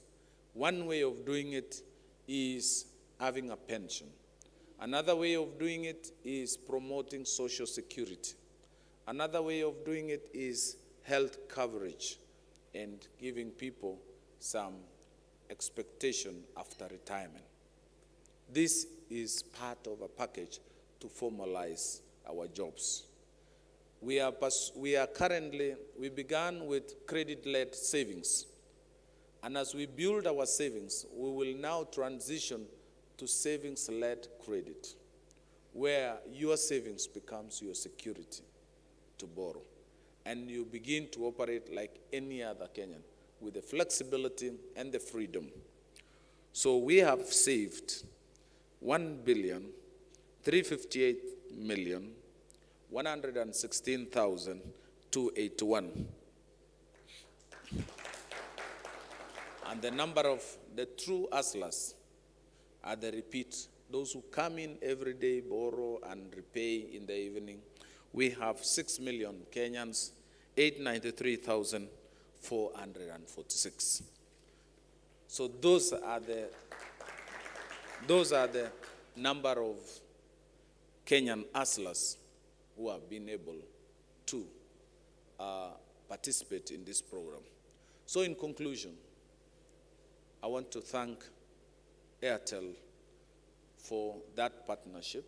[SPEAKER 6] One way of doing it is having a pension. Another way of doing it is promoting social security. Another way of doing it is health coverage and giving people some expectation after retirement. This is part of a package to formalize our jobs. We began with credit-led savings. And as we build our savings, we will now transition to savings-led credit, where your savings becomes your security to borrow. And you begin to operate like any other Kenyan with the flexibility and the freedom. So we have saved 1,358,116,281. And the number of the true hustlers are the repeat, those who come in every day, borrow and repay in the evening. We have 6 million Kenyans, 893,446. So those are the number of Kenyan hustlers who have been able to participate in this program. So in conclusion, I want to thank Airtel for that partnership,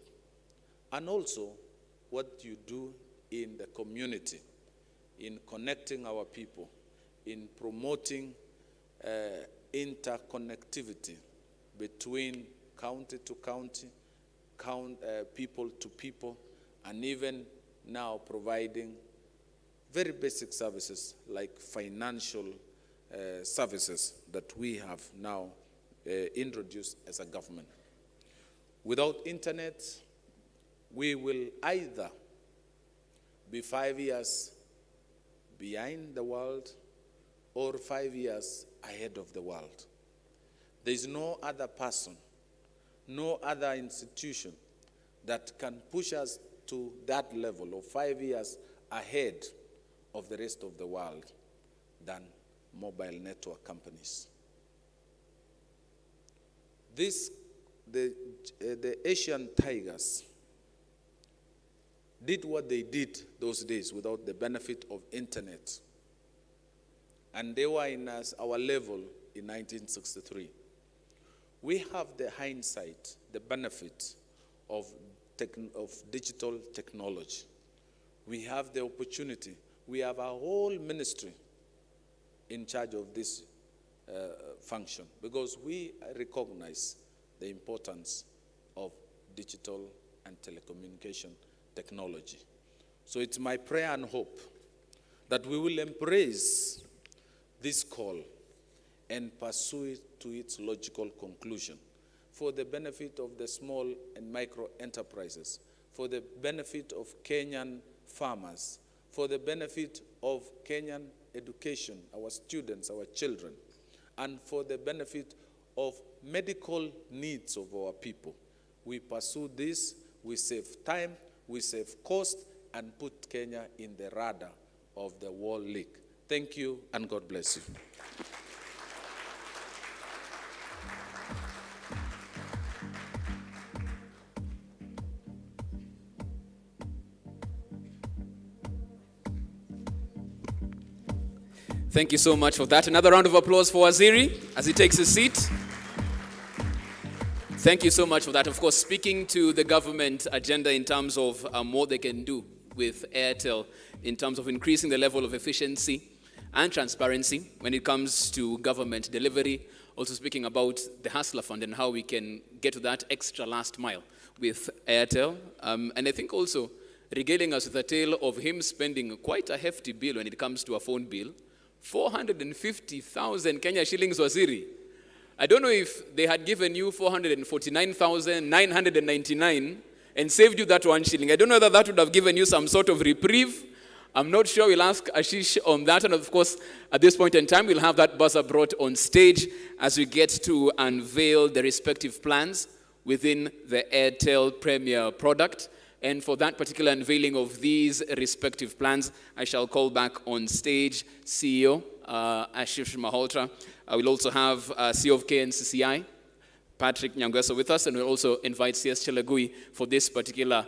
[SPEAKER 6] and also what you do in the community, in connecting our people, in promoting interconnectivity between county to county, people to people, and even now providing very basic services like financial services that we have now introduced as a government. Without internet, we will either be 5 years behind the world or 5 years ahead of the world. There is no other person, no other institution that can push us to that level of 5 years ahead of the rest of the world than mobile network companies. The Asian tigers did what they did those days without the benefit of internet. And they were in our level in 1963. We have the hindsight, the benefit of digital technology. We have the opportunity. We have a whole ministry in charge of this function, because we recognize the importance of digital and telecommunication technology. So it's my prayer and hope that we will embrace this call and pursue it to its logical conclusion for the benefit of the small and micro enterprises, for the benefit of Kenyan farmers, for the benefit of Kenyan education, our students, our children, and for the benefit of medical needs of our people. We pursue this, we save time, we save cost, and put Kenya in the radar of the World League. Thank you, and God bless you.
[SPEAKER 1] Thank you so much for that. Another round of applause for Waziri as he takes his seat. Thank you so much for that. Of course, speaking to the government agenda in terms of what they can do with Airtel in terms of increasing the level of efficiency and transparency when it comes to government delivery. Also speaking about the Hustler Fund and how we can get to that extra last mile with Airtel. And I think also regaling us with a tale of him spending quite a hefty bill when it comes to a phone bill. 450,000 Kenya shillings, Waziri. I don't know if they had given you 449,999 and saved you that 1 shilling. I don't know whether that would have given you some sort of reprieve. I'm not sure. We'll ask Ashish on that. And of course, at this point in time, we'll have that buzzer brought on stage as we get to unveil the respective plans within the Airtel Premier product. And for that particular unveiling of these respective plans, I shall call back on stage CEO Ashish Malhotra. I will also have CEO of KNCCI, Patrick Nyangweso, with us, and we'll also invite CS CHAGUO for this particular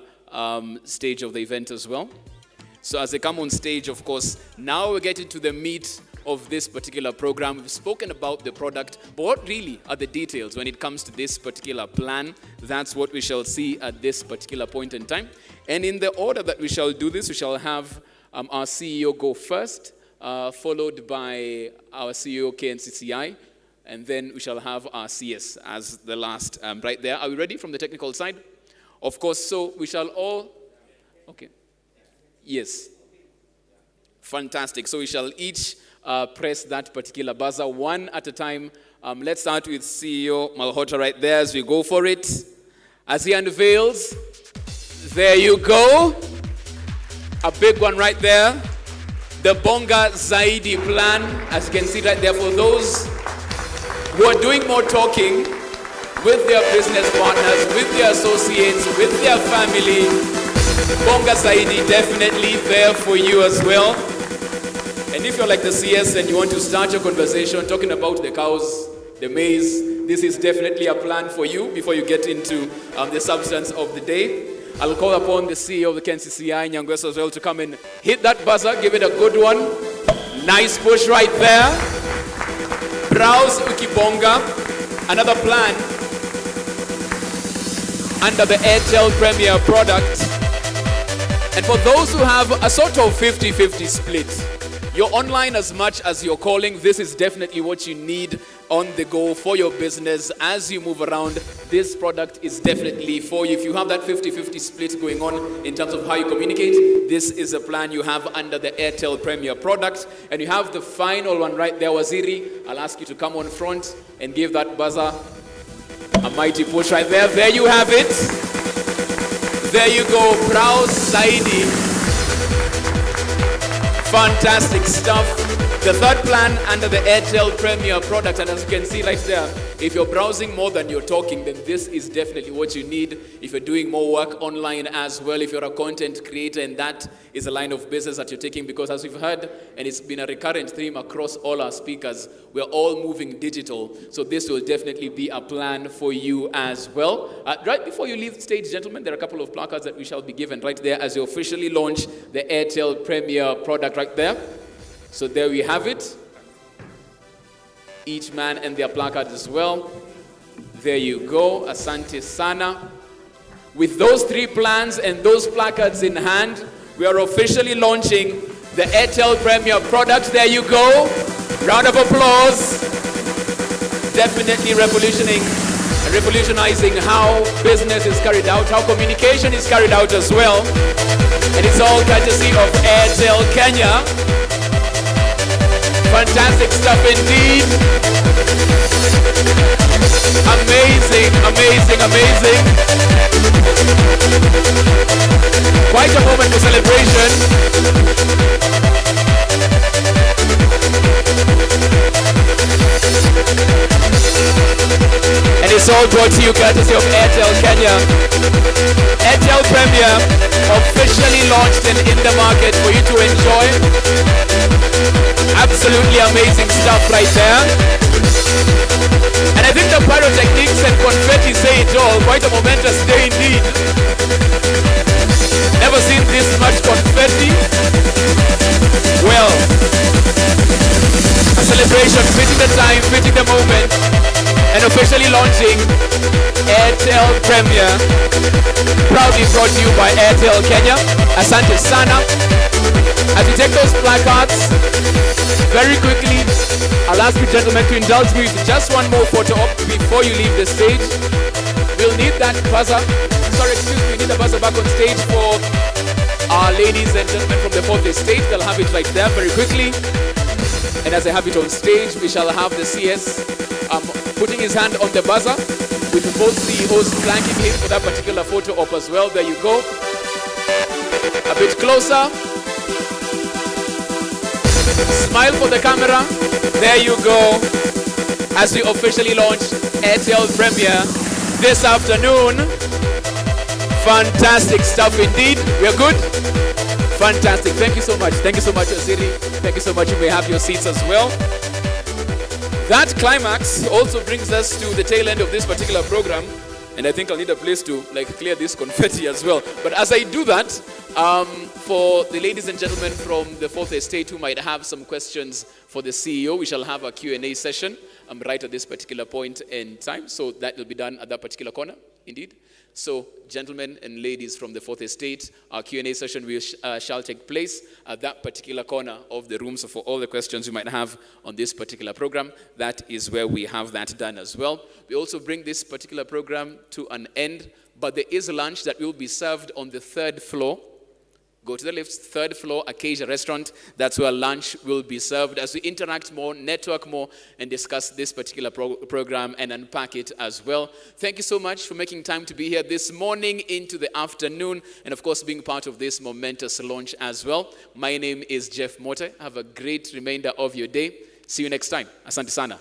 [SPEAKER 1] stage of the event as well. So as they come on stage, of course, now we're getting to the meat of this particular program. We've spoken about the product, but what really are the details when it comes to this particular plan? That's what we shall see at this particular point in time. And in the order that we shall do this, we shall have our CEO go first, followed by our CEO KNCCI, and then we shall have our CS as the last right there. Are we ready from the technical side? Of course, so we shall all, okay. Yes. Fantastic. So we shall each press that particular buzzer one at a time. Let's start with CEO Malhotra right there as we go for it. As he unveils, there you go. A big one right there. The Bonga Zaidi plan, as you can see right there, for those who are doing more talking with their business partners, with their associates, with their family. Bonga Zaidi definitely there for you as well. And if you're like the CS and you want to start your conversation talking about the cows, the maize, this is definitely a plan for you before you get into the substance of the day. I'll call upon the CEO of the KNCCI, Nyangweso, as well, to come and hit that buzzer, give it a good one. Nice push right there. Browse Ukibonga, another plan under the Airtel Premier product. And for those who have a sort of 50-50 split, you're online as much as you're calling, this is definitely what you need on the go for your business as you move around. This product is definitely for you. If you have that 50-50 split going on in terms of how you communicate, this is a plan you have under the Airtel Premier product. And you have the final one right there, Waziri. I'll ask you to come on front and give that buzzer a mighty push right there. There you have it. There you go, Browse Zaidi. Fantastic stuff. The third plan under the Airtel Premier product, and as you can see right there, if you're browsing more than you're talking, then this is definitely what you need. If you're doing more work online as well, if you're a content creator, and that is a line of business that you're taking, because as we've heard, and it's been a recurrent theme across all our speakers, we're all moving digital. So this will definitely be a plan for you as well. Right before you leave the stage, gentlemen, there are a couple of placards that we shall be given right there as you officially launch the Airtel Premier product right there. So there we have it. Each man and their placard as well. There you go. Asante Sana. With those three plans and those placards in hand, we are officially launching the Airtel Premier product. There you go. Round of applause. Definitely revolutionizing how business is carried out, how communication is carried out as well. And it's all courtesy of Airtel Kenya. Fantastic stuff indeed. Amazing, amazing, amazing. Quite a moment for celebration. And it's all brought to you courtesy of Airtel Kenya. Airtel Premier officially launched and in the market for you to enjoy. Absolutely amazing stuff right there. And I think the pyrotechnics and confetti say it all. Quite a momentous day indeed. Never seen this much confetti. Well, a celebration fitting the time, fitting the moment, and officially launching Airtel Premier. Proudly brought to you by Airtel Kenya. Asante Sana. As you take those placards, very quickly, I'll ask you gentlemen to indulge me with just one more photo op before you leave the stage. We'll need that buzzer sorry, excuse me, we need the buzzer back on stage for our ladies and gentlemen from the fourth estate. They'll have it right there very quickly. And as I have it on stage, we shall have the CS putting his hand on the buzzer with both CEOs flanking him for that particular photo op as well. There you go. A bit closer. Smile for the camera. There you go. As we officially launch Airtel Premier this afternoon. Fantastic stuff indeed. We're good? Fantastic. Thank you so much. Thank you so much, Osiri. Thank you so much. You may have your seats as well. That climax also brings us to the tail end of this particular program. And I think I'll need a place to clear this confetti as well. But as I do that, for the ladies and gentlemen from the fourth estate who might have some questions for the CEO, we shall have a Q&A session right at this particular point in time. So that will be done at that particular corner, indeed. So, gentlemen and ladies from the fourth estate, our Q&A session shall take place at that particular corner of the room. So for all the questions you might have on this particular program, that is where we have that done as well. We also bring this particular program to an end, but there is a lunch that will be served on the third floor. Go to the lift, third floor, Acacia Restaurant. That's where lunch will be served as we interact more, network more, and discuss this particular program and unpack it as well. Thank you so much for making time to be here this morning into the afternoon, and of course being part of this momentous launch as well. My name is Jeff Mote. Have a great remainder of your day. See you next time. Asante sana.